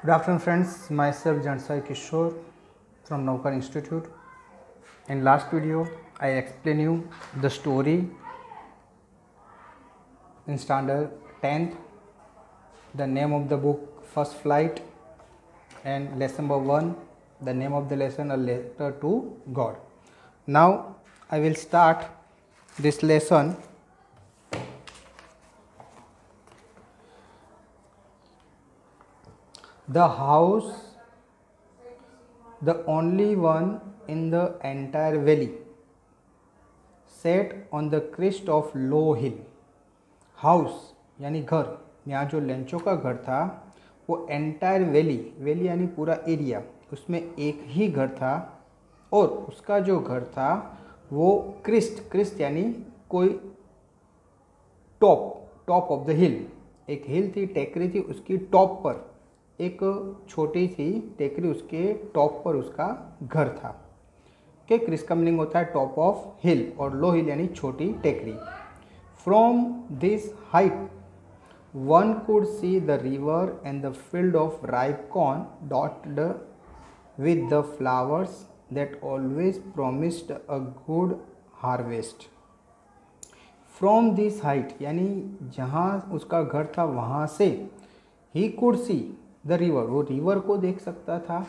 Good afternoon, friends. Myself Jansai Kishore from Naukar Institute. In last video, I explain you the story in standard 10th, the name of the book First Flight, and lesson number 1, the name of the lesson A Letter to God. Now I will start this lesson. The house, the only one in the entire valley, sat on the crest of low hill. House यानी घर, यहाँ जो Lencho का घर था वो entire valley यानी पूरा एरिया, उसमें एक ही घर था और उसका जो घर था वो क्रिस्ट यानी कोई टॉप ऑफ द हिल, एक हिल थी, टेकरी थी, उसकी टॉप पर एक छोटी सी टेकरी, उसके टॉप पर उसका घर था। कि क्रिस्ट का मीनिंग होता है टॉप ऑफ हिल और लो हिल यानी छोटी टेकरी। From this height, one could see the river and the field of ripe corn dotted with the flowers that always promised a good harvest. From this height यानी जहाँ उसका घर था वहाँ से he could see the river, वो river को देख सकता था,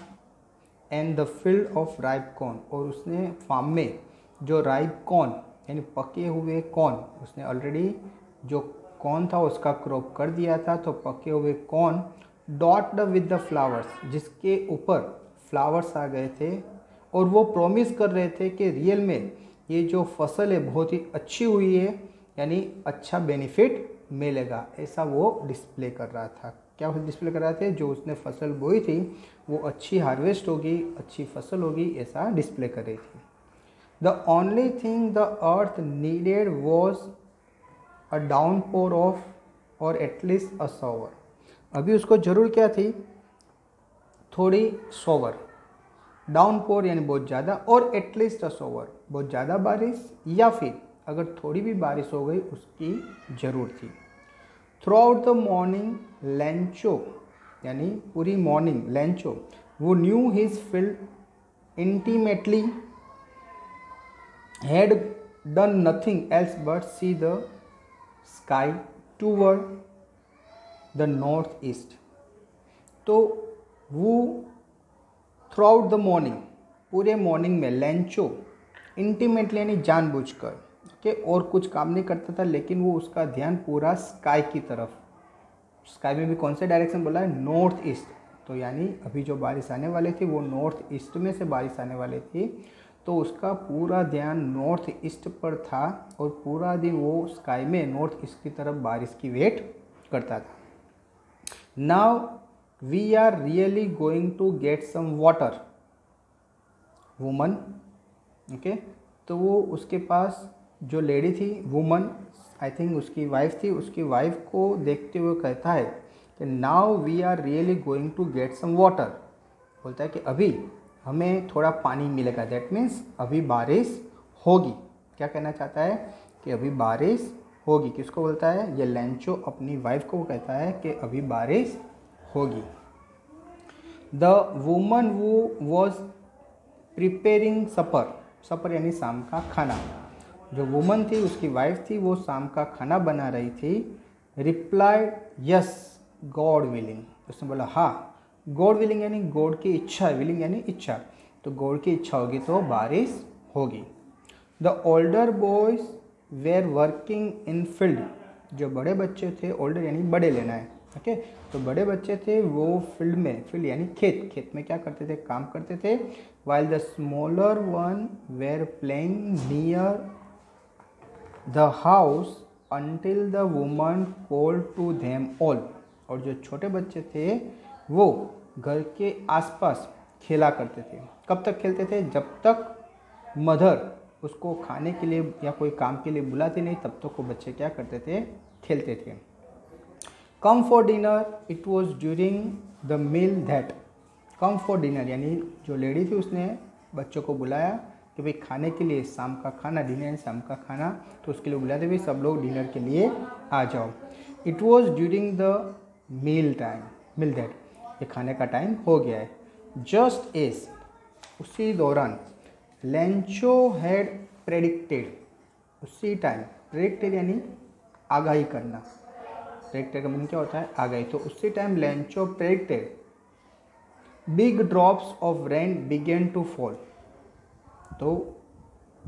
and the field of ripe corn, और उसने फार्म में जो राइप कॉर्न यानी पके हुए कॉर्न, उसने ऑलरेडी जो कॉर्न था उसका क्रॉप कर दिया था, तो पके हुए कॉर्न डॉट्ड विद द फ्लावर्स, जिसके ऊपर फ्लावर्स आ गए थे और वो प्रॉमिस कर रहे थे कि रियल में ये जो फसल है बहुत ही अच्छी हुई है, यानी अच्छा बेनिफिट मिलेगा, ऐसा वो डिस्प्ले कर रहा था। क्या डिस्प्ले कर रहा था? जो उसने फसल बोई थी वो अच्छी हार्वेस्ट होगी, अच्छी फसल होगी, ऐसा डिस्प्ले कर रही थी। The only thing the earth needed was a downpour of, or at least a shower. अभी उसको ज़रूर क्या थी? थोड़ी शॉवर, डाउनपोर यानी बहुत ज़्यादा, और एटलीस्ट अ शॉवर, बहुत ज़्यादा बारिश, या फिर अगर थोड़ी भी बारिश हो गई उसकी ज़रूर थी। Through out the morning Lencho यानी पूरी मॉर्निंग लेंचो वो new his field intimately had done nothing else but see the sky toward the northeast. तो वो throughout the morning, पूरे मॉर्निंग में लेंचो इंटीमेटली यानी जानबूझकर के और कुछ काम नहीं करता था, लेकिन वो उसका ध्यान पूरा स्काई की तरफ, स्काई में भी कौन से डायरेक्शन बोला है? नॉर्थ ईस्ट, तो यानी अभी जो बारिश आने वाली थी वो नॉर्थ ईस्ट में से बारिश आने वाली थी, तो उसका पूरा ध्यान नॉर्थ ईस्ट पर था और पूरा दिन वो स्काई में नॉर्थ ईस्ट की तरफ बारिश की वेट करता था। Now we are really going to get some water woman. Okay, तो वो उसके पास जो लेडी थी, वुमन, आई थिंक उसकी वाइफ थी, उसकी वाइफ को देखते हुए कहता है कि now we are really going to get some water, बोलता है कि अभी हमें थोड़ा पानी मिलेगा, दैट मीन्स अभी बारिश होगी। क्या कहना चाहता है? कि अभी बारिश होगी। किसको बोलता है? ये लेंचो अपनी वाइफ को कहता है कि अभी बारिश होगी। द वुमन वो वॉज प्रिपेयरिंग सपर यानी शाम का खाना। जो वुमन थी, उसकी वाइफ थी, वो शाम का खाना बना रही थी। रिप्लाइड यस गॉड विलिंग, उसने बोला हाँ, गॉड विलिंग यानी गॉड की इच्छा, विलिंग यानी इच्छा, तो गॉड की इच्छा होगी तो बारिश होगी। The older boys where working in field, जो बड़े बच्चे थे, ओल्डर यानी बड़े लेना है, ओके, तो बड़े बच्चे थे वो फील्ड में, फील्ड यानी खेत में क्या करते थे? काम करते थे। While the smaller one were playing near the house until the woman called to them all, और जो छोटे बच्चे थे वो घर के आसपास खेला करते थे। कब तक खेलते थे? जब तक मदर उसको खाने के लिए या कोई काम के लिए बुलाती नहीं, तब तक वो बच्चे क्या करते थे? खेलते थे। Come for dinner, it was during the meal that, come for dinner यानी जो लेडी थी उसने बच्चों को बुलाया कि भाई खाने के लिए, शाम का खाना, डिनर शाम का खाना, तो उसके लिए बुलाते भाई सब लोग डिनर के लिए आ जाओ। It was during the meal time, meal that, ये खाने का टाइम हो गया है। जस्ट एज, उसी दौरान, लेंचो हैड प्रेडिक्टेड, उसी टाइम, प्रेडिक्टेड यानी आगाही करना, प्रेडिक्टेड का मीनिंग क्या होता है, आगाही। तो उसी time Lencho predicted big drops of rain began to fall. तो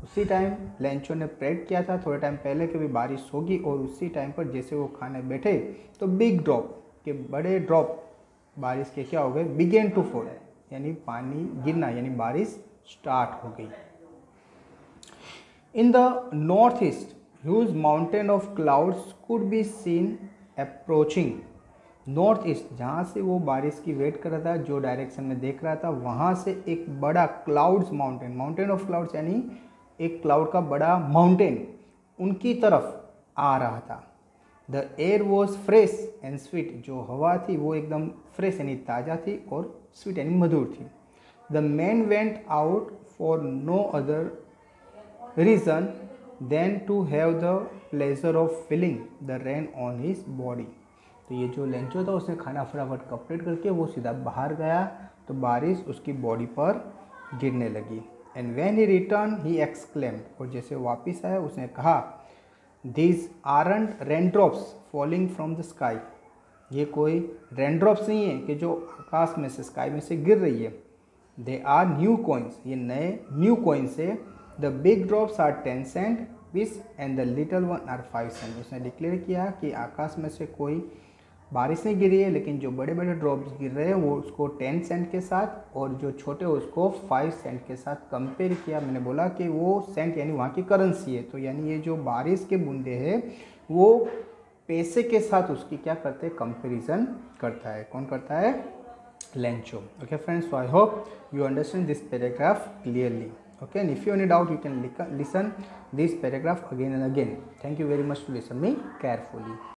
उसी टाइम लेंचो ने प्रेडिक्ट किया था थोड़े टाइम पहले कि भी बारिश होगी, और उसी टाइम पर जैसे वो खाने बैठे तो बिग ड्रॉप के बड़े ड्रॉप बारिश के क्या हो गए, बिगेन टू फॉल यानी पानी गिरना, यानी बारिश स्टार्ट हो गई। In the north east huge mountain of clouds could be seen approaching. North east, जहाँ से वो बारिश की वेट कर रहा था, जो डायरेक्शन में देख रहा था, वहाँ से एक बड़ा clouds mountain, mountain of clouds यानी एक क्लाउड का बड़ा माउंटेन उनकी तरफ आ रहा था। The air was fresh and sweet, जो हवा थी वो एकदम फ्रेश यानी ताज़ा थी और स्वीट यानी मधुर थी। The man went out for no other reason than to have the pleasure of feeling the rain on his body. तो ये जो लेंचो था उसने खाना फटाफट कंप्लीट करके वो सीधा बाहर गया, तो बारिश उसकी बॉडी पर गिरने लगी। And when he return he exclaimed, और जैसे वापस आया उसने कहा, these aren't raindrops falling from the sky. ये कोई रेनड्रॉप्स नहीं है कि जो आकाश में से, स्काई में से गिर रही है। दे आर न्यू कॉइन्स, ये नए न्यू कॉइन्स है। The big drops are 10 cent piece and the little one are 5 cent. उसने डिक्लेयर किया कि आकाश में से कोई बारिश नहीं गिरी है, लेकिन जो बड़े बड़े ड्रॉप्स गिर रहे हैं वो उसको 10 सेंट के साथ, और जो छोटे उसको 5 सेंट के साथ कंपेयर किया। मैंने बोला कि वो सेंट यानी वहाँ की करेंसी है, तो यानी ये जो बारिश के बूंदे हैं वो पैसे के साथ उसकी क्या करते हैं, कंपेरिजन करता है। कौन करता है, Lencho. Okay friends, so I hope you understand this paragraph clearly. Okay, and if you have any doubt, you can listen this paragraph again and again. Thank you very much to listen me carefully.